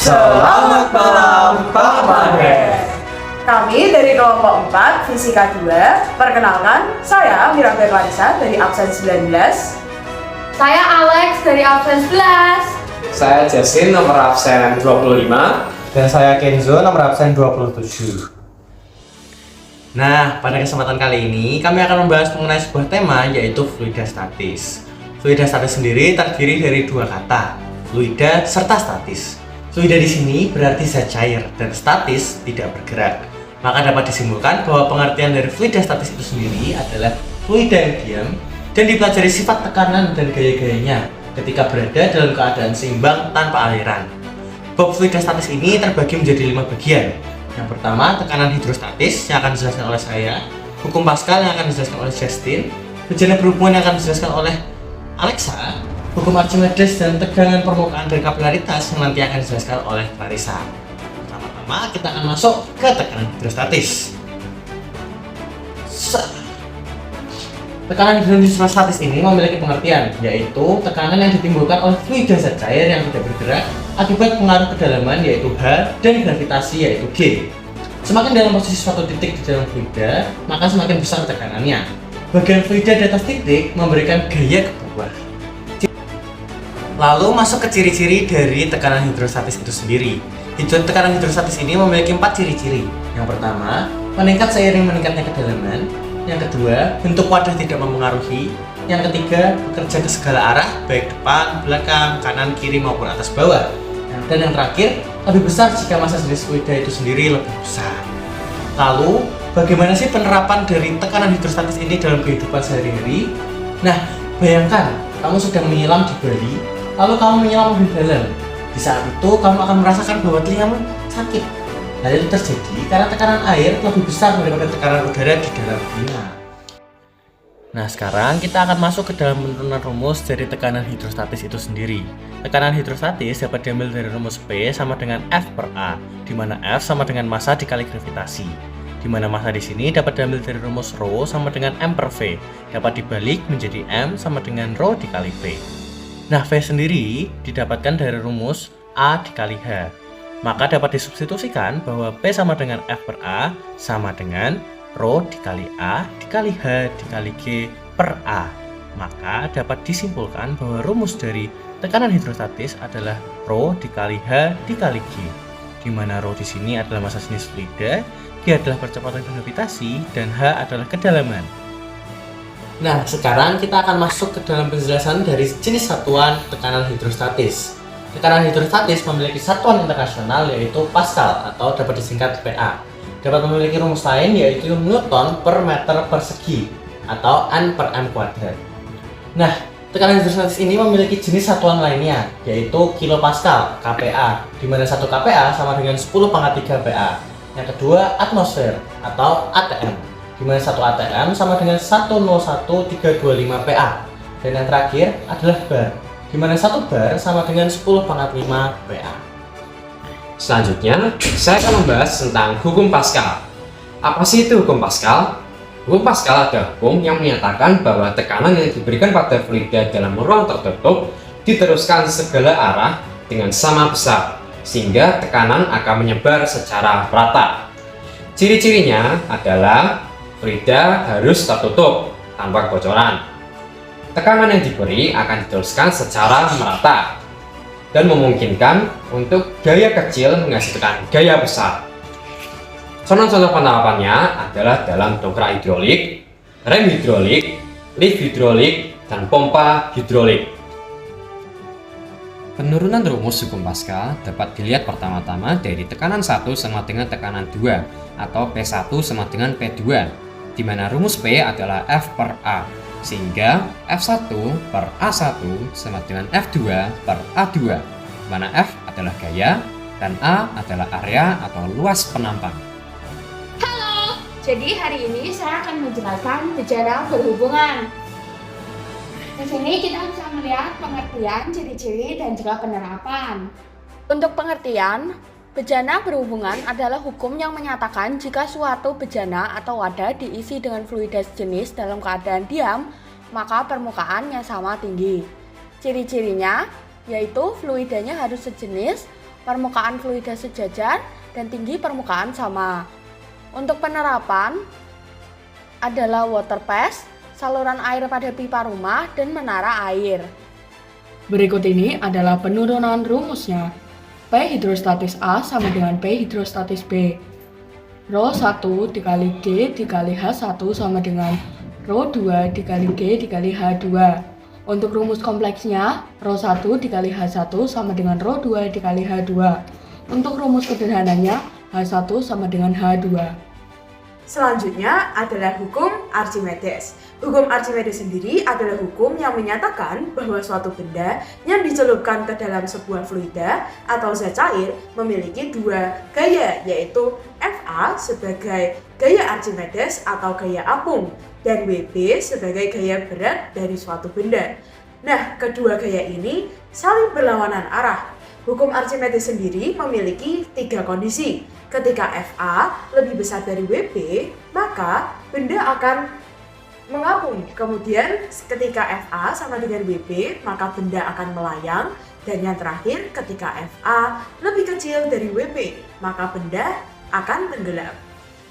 Selamat malam Pak Maher. Kami dari kelompok 4 Fisika 2. Perkenalkan, saya Miranda Clarissa dari absen 19. Saya Alex dari absen 11. Saya Jasin nomor absen 25. Dan saya Kenzo nomor absen 27. Nah, pada kesempatan kali ini kami akan membahas mengenai sebuah tema, yaitu fluida statis. Fluida statis sendiri terdiri dari dua kata, fluida serta statis. Fluida di sini berarti zat cair dan statis tidak bergerak. Maka dapat disimpulkan bahwa pengertian dari fluida statis itu sendiri adalah fluida yang diam dan dipelajari sifat tekanan dan gaya-gayanya ketika berada dalam keadaan seimbang tanpa aliran. Bab fluida statis ini terbagi menjadi 5 bagian. Yang pertama, tekanan hidrostatis yang akan dijelaskan oleh saya, hukum Pascal yang akan dijelaskan oleh Justin, bejana berhubungan yang akan dijelaskan oleh Alexa, hukum Archimedes dan tegangan permukaan dari kapilaritas yang nanti akan dijelaskan oleh Clarissa. Pertama-tama kita akan masuk ke tekanan hidrostatis. Tekanan hidrostatis ini memiliki pengertian, yaitu tekanan yang ditimbulkan oleh fluida zat cair yang tidak bergerak akibat pengaruh kedalaman yaitu H dan gravitasi yaitu G. Semakin dalam posisi suatu titik di dalam fluida, maka semakin besar tekanannya. Bagian fluida di atas titik memberikan gaya ke bawah. Lalu masuk ke ciri-ciri dari tekanan hidrostatis itu sendiri. Tekanan hidrostatis ini memiliki 4 ciri-ciri. Yang pertama, meningkat seiring meningkatnya kedalaman. Yang kedua, bentuk wadah tidak mempengaruhi. Yang ketiga, bekerja ke segala arah, baik depan, belakang, kanan, kiri maupun atas bawah. Dan yang terakhir, lebih besar jika massa jenis fluida itu sendiri lebih besar. Lalu, bagaimana sih penerapan dari tekanan hidrostatis ini dalam kehidupan sehari-hari? Nah, bayangkan kamu sedang menyelam di Bali, lalu kamu menyelam lebih dalam. Di saat itu, kamu akan merasakan bahwa telingamu sakit. Hal itu terjadi karena tekanan air lebih besar daripada tekanan udara di dalam telinga. Nah, sekarang kita akan masuk ke dalam penurunan rumus dari tekanan hidrostatis itu sendiri. Tekanan hidrostatis dapat diambil dari rumus P sama dengan F per A, di mana F sama dengan massa dikali gravitasi. Di mana massa di sini dapat diambil dari rumus Rho sama dengan M per V, dapat dibalik menjadi M sama dengan Rho dikali V. Nah, V sendiri didapatkan dari rumus A dikali H. Maka dapat disubstitusikan bahwa P sama dengan F per A sama dengan Rho dikali A dikali H dikali G per A. Maka dapat disimpulkan bahwa rumus dari tekanan hidrostatis adalah Rho dikali H dikali G, di mana Rho di sini adalah massa jenis fluida, G adalah percepatan gravitasi, dan H adalah kedalaman. Nah, sekarang kita akan masuk ke dalam penjelasan dari jenis satuan tekanan hidrostatis. Tekanan hidrostatis memiliki satuan internasional yaitu Pascal atau dapat disingkat PA. Dapat memiliki rumus lain yaitu Newton per meter persegi atau N per M kuadrat. Nah, tekanan hidrostatis ini memiliki jenis satuan lainnya yaitu kilopascal (kPa), di mana 1 kPa sama dengan 10⁻³ PA. Yang kedua, atmosfer atau ATM, di mana 1 ATM sama dengan 101,325 PA. Dan yang terakhir adalah bar, di mana 1 bar sama dengan 10⁵ PA. Selanjutnya, saya akan membahas tentang hukum Pascal. Apa sih itu hukum Pascal? Hukum Pascal adalah hukum yang menyatakan bahwa tekanan yang diberikan pada fluida dalam ruang tertutup diteruskan segala arah dengan sama besar, sehingga tekanan akan menyebar secara rata. Ciri-cirinya adalah fluida harus tertutup tanpa kebocoran. Tekanan yang diberi akan diteruskan secara merata dan memungkinkan untuk gaya kecil menghasilkan gaya besar. Contoh-contoh penerapannya adalah dalam dongkrak hidrolik, rem hidrolik, lift hidrolik, dan pompa hidrolik. Penurunan rumus hukum Pascal dapat dilihat pertama-tama dari tekanan 1 sama dengan tekanan 2 atau P1 sama dengan P2, di mana rumus P adalah F per A, sehingga F1 per A1 sama dengan F2 per A2, di mana F adalah gaya dan A adalah area atau luas penampang. Halo, jadi hari ini saya akan menjelaskan bejana berhubungan. Di sini kita bisa melihat pengertian, ciri-ciri, dan juga penerapan. Untuk pengertian, bejana berhubungan adalah hukum yang menyatakan jika suatu bejana atau wadah diisi dengan fluida sejenis dalam keadaan diam, maka permukaannya sama tinggi. Ciri-cirinya yaitu fluidanya harus sejenis, permukaan fluida sejajar, dan tinggi permukaan sama. Untuk penerapan adalah water pass, saluran air pada pipa rumah, dan menara air. Berikut ini adalah penurunan rumusnya. P hidrostatis A sama dengan P hidrostatis B. Rho 1 dikali G dikali H1 sama dengan Rho 2 dikali G dikali H2. Untuk rumus kompleksnya, Rho 1 dikali H1 sama dengan Rho 2 dikali H2. Untuk rumus sederhananya, H1 sama dengan H2. Selanjutnya adalah hukum Archimedes. Hukum Archimedes sendiri adalah hukum yang menyatakan bahwa suatu benda yang dicelupkan ke dalam sebuah fluida atau zat cair memiliki dua gaya, yaitu Fa sebagai gaya Archimedes atau gaya apung, dan Wb sebagai gaya berat dari suatu benda. Nah, kedua gaya ini saling berlawanan arah. Hukum Archimedes sendiri memiliki 3 kondisi. Ketika Fa lebih besar dari Wb, maka benda akan mengapung. Kemudian ketika Fa sama dengan Wb, maka benda akan melayang. Dan yang terakhir, ketika Fa lebih kecil dari Wb, maka benda akan tenggelam.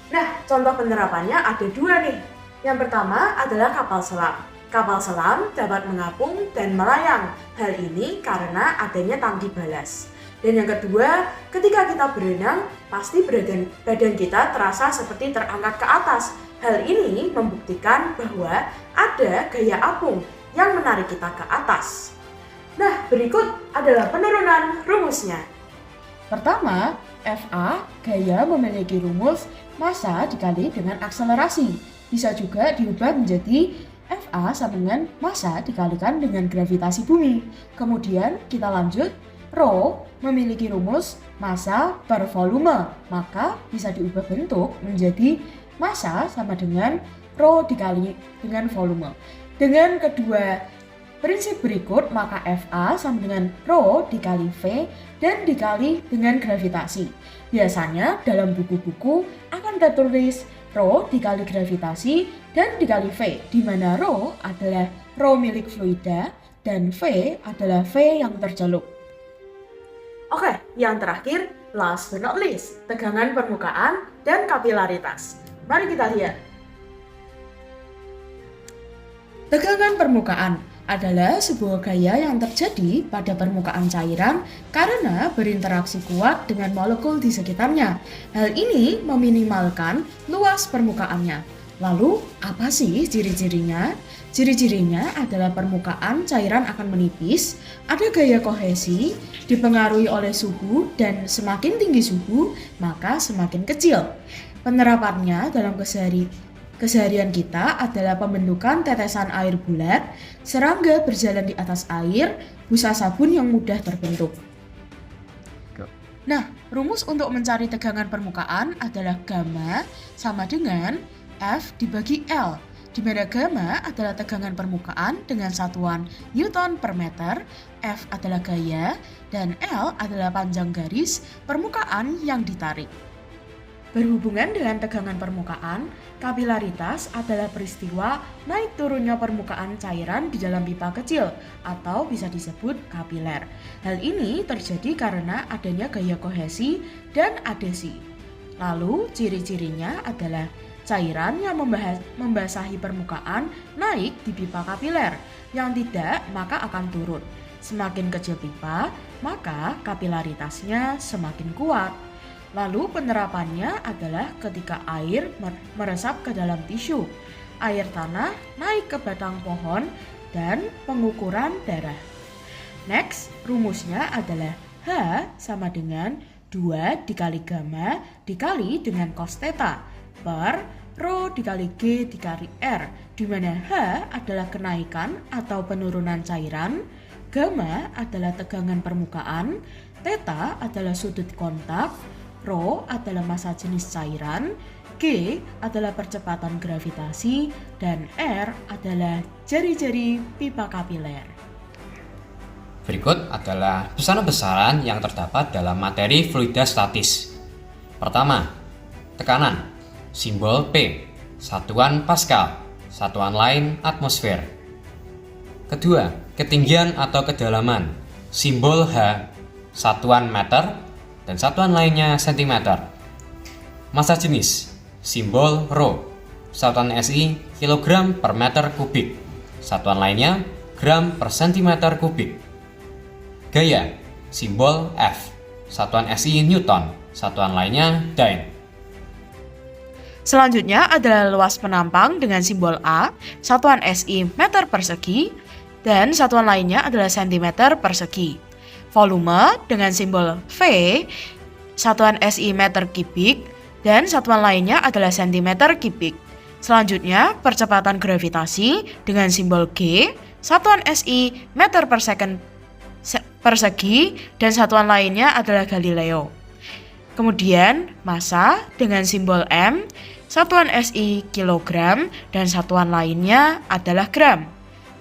Nah, contoh penerapannya ada 2 nih. Yang pertama adalah kapal selam. Kapal selam dapat mengapung dan melayang. Hal ini karena adanya tangki balas. Dan yang kedua, ketika kita berenang, pasti badan kita terasa seperti terangkat ke atas. Hal ini membuktikan bahwa ada gaya apung yang menarik kita ke atas. Nah, berikut adalah penurunan rumusnya. Pertama, Fa gaya memiliki rumus massa dikali dengan akselerasi. Bisa juga diubah menjadi Fa sama dengan massa dikalikan dengan gravitasi bumi. Kemudian kita lanjut, Rho memiliki rumus massa per volume, maka bisa diubah bentuk menjadi massa sama dengan Rho dikali dengan volume. Dengan kedua prinsip berikut, maka Fa sama dengan Rho dikali V dan dikali dengan gravitasi. Biasanya dalam buku-buku akan tertulis Rho dikali gravitasi dan dikali V, di mana Rho adalah Rho milik fluida dan V adalah V yang tercelup. Oke, yang terakhir, last but not least, tegangan permukaan dan kapilaritas. Mari kita lihat. Tegangan permukaan adalah sebuah gaya yang terjadi pada permukaan cairan karena berinteraksi kuat dengan molekul di sekitarnya. Hal ini meminimalkan luas permukaannya. Lalu, apa sih ciri-cirinya? Ciri-cirinya adalah permukaan cairan akan menipis, ada gaya kohesi, dipengaruhi oleh suhu, dan semakin tinggi suhu, maka semakin kecil. Penerapannya dalam keseharian kita adalah pembentukan tetesan air bulat, serangga berjalan di atas air, busa sabun yang mudah terbentuk. Nah, rumus untuk mencari tegangan permukaan adalah gamma sama dengan F dibagi L, di mana gamma adalah tegangan permukaan dengan satuan Newton per meter, F adalah gaya, dan L adalah panjang garis permukaan yang ditarik. Berhubungan dengan tegangan permukaan, kapilaritas adalah peristiwa naik turunnya permukaan cairan di dalam pipa kecil atau bisa disebut kapiler. Hal ini terjadi karena adanya gaya kohesi dan adhesi. Lalu ciri-cirinya adalah cairan yang membasahi permukaan naik di pipa kapiler, yang tidak maka akan turun. Semakin kecil pipa, maka kapilaritasnya semakin kuat. Lalu penerapannya adalah ketika air meresap ke dalam tisu, air tanah naik ke batang pohon, dan pengukuran darah. Next, rumusnya adalah H sama dengan 2 dikali gamma dikali dengan cos theta per Rho dikali G dikali R, di mana H adalah kenaikan atau penurunan cairan, gamma adalah tegangan permukaan, theta adalah sudut kontak, Rho adalah massa jenis cairan, G adalah percepatan gravitasi, dan R adalah jari-jari pipa kapiler. Berikut adalah besaran-besaran yang terdapat dalam materi fluida statis. Pertama, tekanan, simbol P, satuan Pascal, satuan lain atmosfer. Kedua, ketinggian atau kedalaman, simbol H, satuan meter, dan satuan lainnya sentimeter. Massa jenis, simbol Rho, satuan SI kilogram per meter kubik, satuan lainnya gram per sentimeter kubik. Gaya, simbol F, satuan SI Newton, satuan lainnya Dyne. Selanjutnya adalah luas penampang dengan simbol A, satuan SI meter persegi, dan satuan lainnya adalah sentimeter persegi. Volume dengan simbol V, satuan SI meter kubik, dan satuan lainnya adalah sentimeter kubik. Selanjutnya, percepatan gravitasi dengan simbol G, satuan SI meter per second persegi, dan satuan lainnya adalah Galileo. Kemudian, massa dengan simbol M, satuan SI kilogram, dan satuan lainnya adalah gram.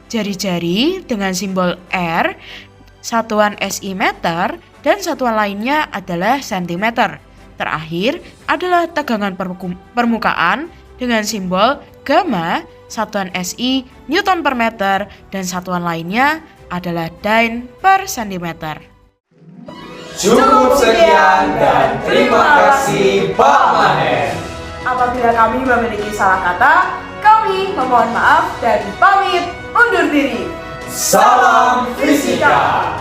Jari-jari dengan simbol R, satuan SI meter, dan satuan lainnya adalah sentimeter. Terakhir adalah tegangan permukaan dengan simbol gamma, satuan SI Newton per meter, dan satuan lainnya adalah Dyne per sentimeter. Cukup sekian dan terima kasih Pak Maher. Apabila kami memiliki salah kata, kami memohon maaf dan pamit undur diri. Salam Fisika.